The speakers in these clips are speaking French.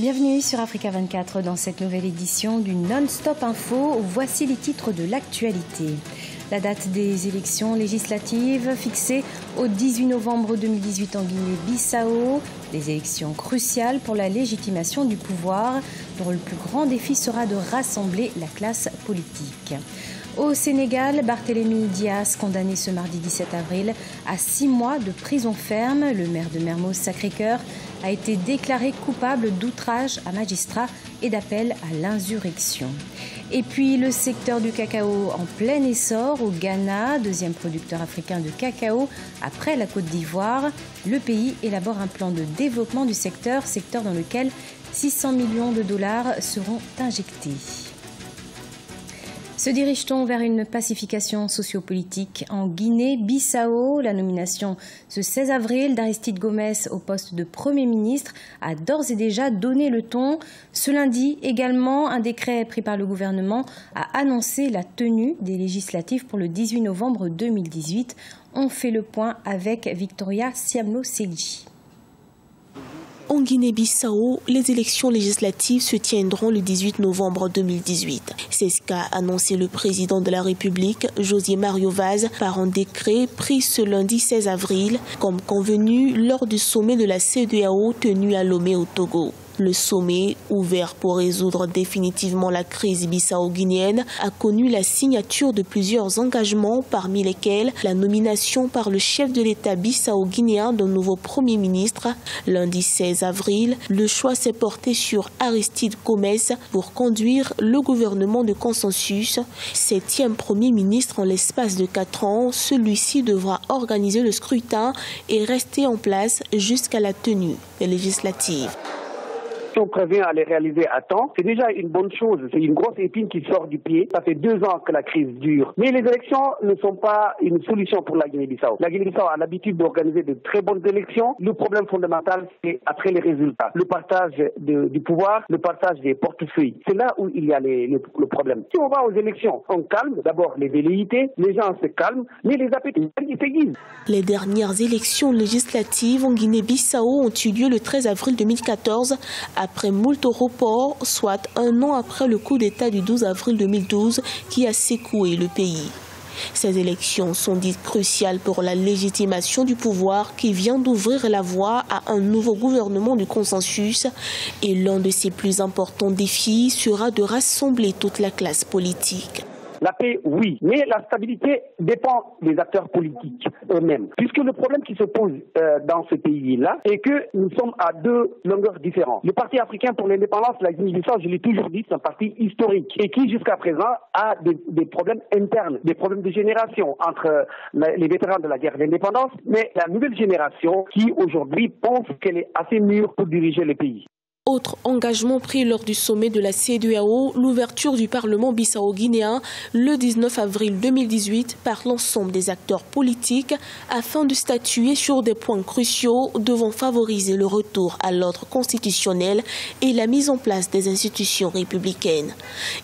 Bienvenue sur Africa 24 dans cette nouvelle édition du Non-Stop Info. Voici les titres de l'actualité. La date des élections législatives fixée au 18 novembre 2018 en Guinée-Bissau. Des élections cruciales pour la légitimation du pouvoir, dont le plus grand défi sera de rassembler la classe politique. Au Sénégal, Barthélémy Dias, condamné ce mardi 17 avril à 6 mois de prison ferme. Le maire de Mermoz Sacré-Cœur a été déclaré coupable d'outrage à magistrat et d'appel à l'insurrection. Et puis le secteur du cacao en plein essor au Ghana, deuxième producteur africain de cacao après la Côte d'Ivoire. Le pays élabore un plan de développement du secteur dans lequel 600 millions de dollars seront injectés. Se dirige-t-on vers une pacification sociopolitique en Guinée-Bissau? La nomination ce 16 avril d'Aristide Gomes au poste de Premier ministre a d'ores et déjà donné le ton. Ce lundi également, un décret pris par le gouvernement a annoncé la tenue des législatives pour le 18 novembre 2018. On fait le point avec Victoria Siamlo-Selji. En Guinée-Bissau, les élections législatives se tiendront le 18 novembre 2018. C'est ce qu'a annoncé le président de la République, José Mario Vaz, par un décret pris ce lundi 16 avril, comme convenu lors du sommet de la CEDEAO tenu à Lomé au Togo. Le sommet, ouvert pour résoudre définitivement la crise bissau-guinéenne, a connu la signature de plusieurs engagements, parmi lesquels la nomination par le chef de l'État bissau-guinéen d'un nouveau Premier ministre. Lundi 16 avril, le choix s'est porté sur Aristide Gomes pour conduire le gouvernement de consensus. 7e Premier ministre en l'espace de 4 ans, celui-ci devra organiser le scrutin et rester en place jusqu'à la tenue des législatives. Si on prévient à les réaliser à temps, c'est déjà une bonne chose. C'est une grosse épine qui sort du pied. Ça fait 2 ans que la crise dure. Mais les élections ne sont pas une solution pour la Guinée-Bissau. La Guinée-Bissau a l'habitude d'organiser de très bonnes élections. Le problème fondamental, c'est après les résultats. Le partage du pouvoir, le partage des portefeuilles. C'est là où il y a le problème. Si on va aux élections, on calme d'abord les velléités, les gens se calment, mais les appétits s'aiguisent. Les dernières élections législatives en Guinée-Bissau ont eu lieu le 13 avril 2014, après moult reports, soit 1 an après le coup d'État du 12 avril 2012 qui a secoué le pays. Ces élections sont dites cruciales pour la légitimation du pouvoir qui vient d'ouvrir la voie à un nouveau gouvernement du consensus. Et l'un de ses plus importants défis sera de rassembler toute la classe politique. La paix, oui, mais la stabilité dépend des acteurs politiques eux-mêmes. Puisque le problème qui se pose dans ce pays-là est que nous sommes à 2 longueurs différentes. Le Parti africain pour l'indépendance, la Guinée-Bissau, je l'ai toujours dit, c'est un parti historique et qui jusqu'à présent a des problèmes internes, des problèmes de génération entre les vétérans de la guerre d'indépendance, mais la nouvelle génération qui aujourd'hui pense qu'elle est assez mûre pour diriger le pays. Autre engagement pris lors du sommet de la CEDEAO, l'ouverture du Parlement bissau-guinéen le 19 avril 2018 par l'ensemble des acteurs politiques afin de statuer sur des points cruciaux devant favoriser le retour à l'ordre constitutionnel et la mise en place des institutions républicaines.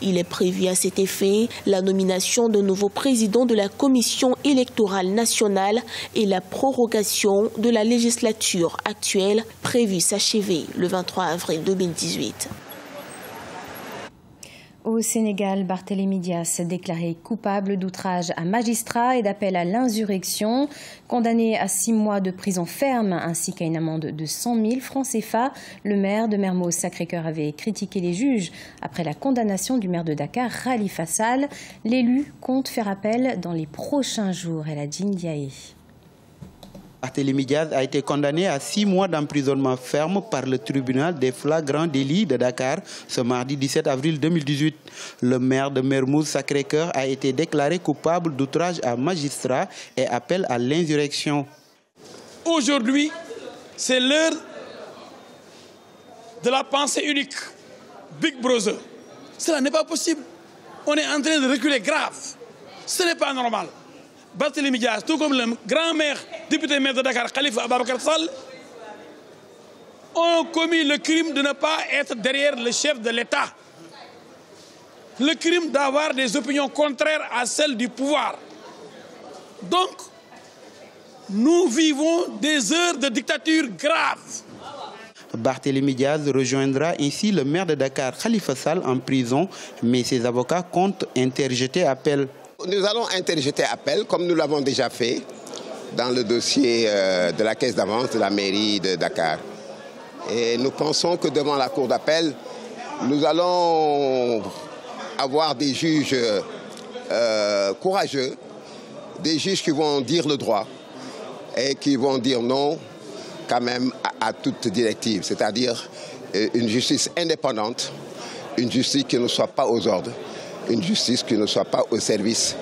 Il est prévu à cet effet la nomination d'un nouveau président de la Commission électorale nationale et la prorogation de la législature actuelle prévue s'achever le 23 avril 2018. Au Sénégal, Barthélémy Dias, déclaré coupable d'outrage à magistrat et d'appel à l'insurrection, condamné à 6 mois de prison ferme ainsi qu'à une amende de 100 000 francs CFA. Le maire de Mermoz Sacré-Cœur avait critiqué les juges après la condamnation du maire de Dakar, Khalifa Sall. L'élu compte faire appel dans les prochains jours. Eladjine Diaye. Barthélémy Dias a été condamné à 6 mois d'emprisonnement ferme par le tribunal des flagrants délits de Dakar ce mardi 17 avril 2018. Le maire de Mermoz Sacré-Cœur a été déclaré coupable d'outrage à magistrat et appel à l'insurrection. Aujourd'hui, c'est l'heure de la pensée unique. Big Brother. Cela n'est pas possible. On est en train de reculer grave. Ce n'est pas normal. Barthélémy Dias, tout comme le grand-maire, député-maire de Dakar, Khalifa Ababacar Sall, ont commis le crime de ne pas être derrière le chef de l'État. Le crime d'avoir des opinions contraires à celles du pouvoir. Donc, nous vivons des heures de dictature grave. Barthélémy Diaz rejoindra ainsi le maire de Dakar, Khalifa Sall, en prison, mais ses avocats comptent interjeter appel. Nous allons interjeter appel, comme nous l'avons déjà fait dans le dossier de la caisse d'avance de la mairie de Dakar. Et nous pensons que devant la cour d'appel, nous allons avoir des juges courageux, des juges qui vont dire le droit et qui vont dire non quand même à toute directive, c'est-à-dire une justice indépendante, une justice qui ne soit pas aux ordres, une justice qui ne soit pas au service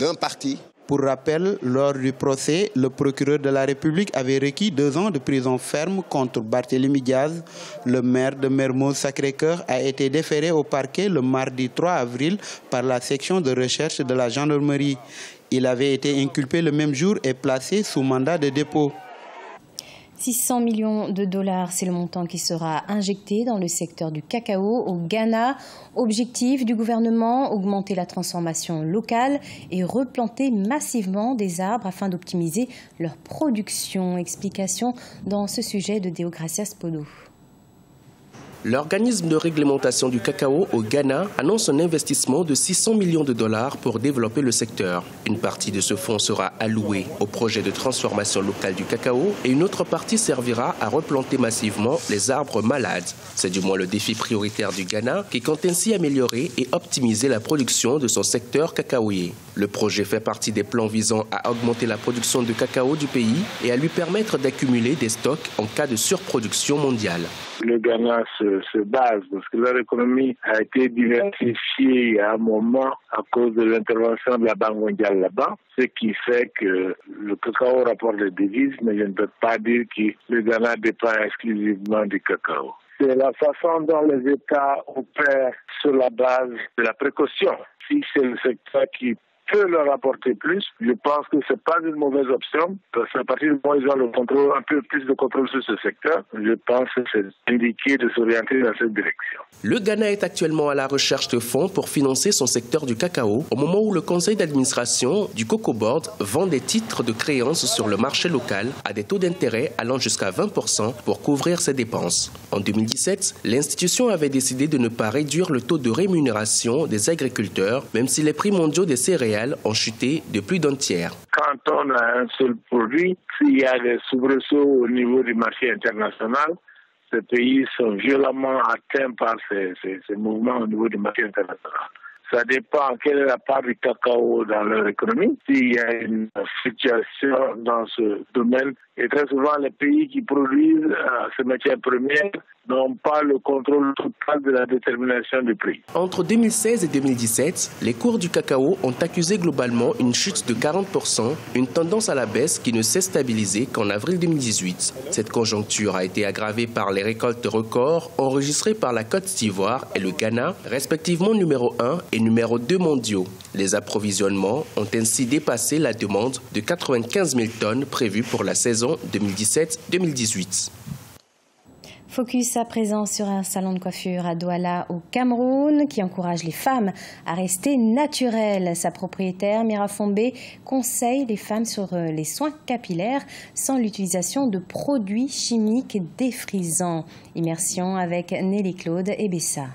d'un parti. Pour rappel, lors du procès, le procureur de la République avait requis 2 ans de prison ferme contre Barthélémy Diaz. Le maire de Mermoz Sacré-Cœur a été déféré au parquet le mardi 3 avril par la section de recherche de la gendarmerie. Il avait été inculpé le même jour et placé sous mandat de dépôt. 600 millions de dollars, c'est le montant qui sera injecté dans le secteur du cacao au Ghana. Objectif du gouvernement, augmenter la transformation locale et replanter massivement des arbres afin d'optimiser leur production. Explication dans ce sujet de Deogracias Podou. L'organisme de réglementation du cacao au Ghana annonce un investissement de 600 millions de dollars pour développer le secteur. Une partie de ce fonds sera allouée au projet de transformation locale du cacao et une autre partie servira à replanter massivement les arbres malades. C'est du moins le défi prioritaire du Ghana qui compte ainsi améliorer et optimiser la production de son secteur cacaoyer. Le projet fait partie des plans visant à augmenter la production de cacao du pays et à lui permettre d'accumuler des stocks en cas de surproduction mondiale. Le Ghana se base parce que leur économie a été diversifiée à un moment à cause de l'intervention de la Banque mondiale là-bas, ce qui fait que le cacao rapporte des devises, mais je ne peux pas dire que le Ghana dépend exclusivement du cacao. C'est la façon dont les États opèrent sur la base de la précaution. Si c'est le secteur qui peut leur apporter plus, je pense que c'est pas une mauvaise option, parce qu'à partir du moment où ils ont le contrôle, un peu plus de contrôle sur ce secteur, je pense que c'est indiqué de s'orienter dans cette direction. Le Ghana est actuellement à la recherche de fonds pour financer son secteur du cacao, au moment où le conseil d'administration du Cocoa Board vend des titres de créances sur le marché local à des taux d'intérêt allant jusqu'à 20% pour couvrir ses dépenses. En 2017, l'institution avait décidé de ne pas réduire le taux de rémunération des agriculteurs, même si les prix mondiaux des céréales ont chuté de plus d'un tiers. Quand on a un seul produit, s'il y a des soubresauts au niveau du marché international, ces pays sont violemment atteints par ces mouvements au niveau du marché international. Ça dépend quelle est la part du cacao dans leur économie. S'il y a une situation dans ce domaine, et très souvent les pays qui produisent ces matières premières n'ont pas le contrôle total de la détermination du prix. Entre 2016 et 2017, les cours du cacao ont accusé globalement une chute de 40%, une tendance à la baisse qui ne s'est stabilisée qu'en avril 2018. Cette conjoncture a été aggravée par les récoltes records enregistrées par la Côte d'Ivoire et le Ghana, respectivement numéro 1 et numéro 2 mondiaux. Les approvisionnements ont ainsi dépassé la demande de 95 000 tonnes prévue pour la saison 2017-2018. Focus à présent sur un salon de coiffure à Douala au Cameroun qui encourage les femmes à rester naturelles. Sa propriétaire Mira Fombé conseille les femmes sur les soins capillaires sans l'utilisation de produits chimiques défrisants. Immersion avec Nelly Claude et Bessa.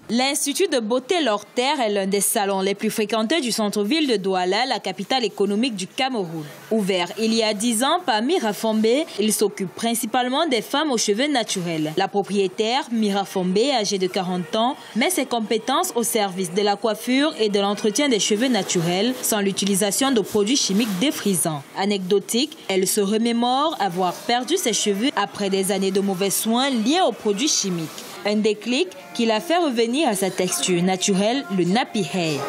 L'Institut de beauté Lorter est l'un des salons les plus fréquentés du centre-ville de Douala, la capitale économique du Cameroun. Ouvert il y a 10 ans par Mira Fombé, il s'occupe principalement des femmes aux cheveux naturels. La propriétaire, Mira Fombé, âgée de 40 ans, met ses compétences au service de la coiffure et de l'entretien des cheveux naturels sans l'utilisation de produits chimiques défrisants. Anecdotique, elle se remémore avoir perdu ses cheveux après des années de mauvais soins liés aux produits chimiques. Un déclic qui l'a fait revenir à sa texture naturelle, le nappy hair.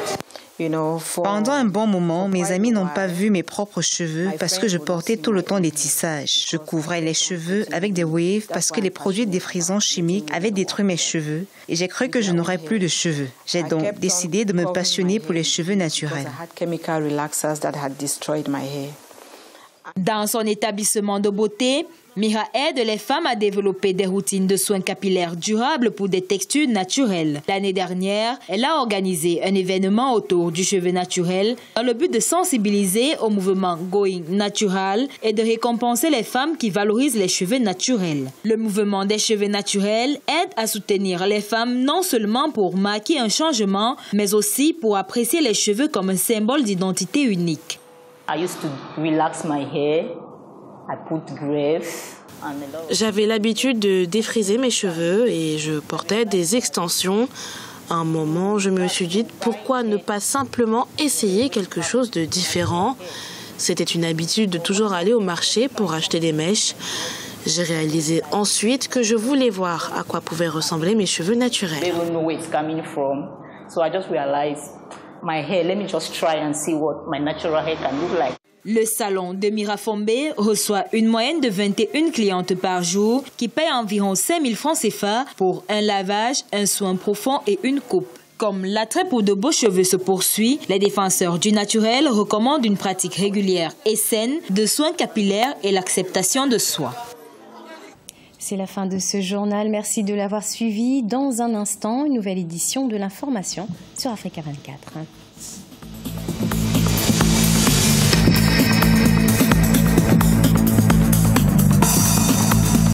Pendant un bon moment, mes amis n'ont pas vu mes propres cheveux parce que je portais tout le temps des tissages. Je couvrais les cheveux avec des waves parce que les produits défrisants chimiques avaient détruit mes cheveux et j'ai cru que je n'aurais plus de cheveux. J'ai donc décidé de me passionner pour les cheveux naturels. Dans son établissement de beauté, Mira aide les femmes à développer des routines de soins capillaires durables pour des textures naturelles. L'année dernière, elle a organisé un événement autour du cheveu naturel dans le but de sensibiliser au mouvement Going Natural et de récompenser les femmes qui valorisent les cheveux naturels. Le mouvement des cheveux naturels aide à soutenir les femmes non seulement pour marquer un changement, mais aussi pour apprécier les cheveux comme un symbole d'identité unique. J'avais l'habitude de défriser mes cheveux et je portais des extensions. À un moment, je me suis dit pourquoi ne pas simplement essayer quelque chose de différent. C'était une habitude de toujours aller au marché pour acheter des mèches. J'ai réalisé ensuite que je voulais voir à quoi pouvaient ressembler mes cheveux naturels. Le salon de Mira Fombe reçoit une moyenne de 21 clientes par jour qui payent environ 5 000 francs CFA pour un lavage, un soin profond et une coupe. Comme l'attrait pour de beaux cheveux se poursuit, les défenseurs du naturel recommandent une pratique régulière et saine de soins capillaires et l'acceptation de soi. C'est la fin de ce journal. Merci de l'avoir suivi. Dans un instant, une nouvelle édition de l'information sur Africa 24.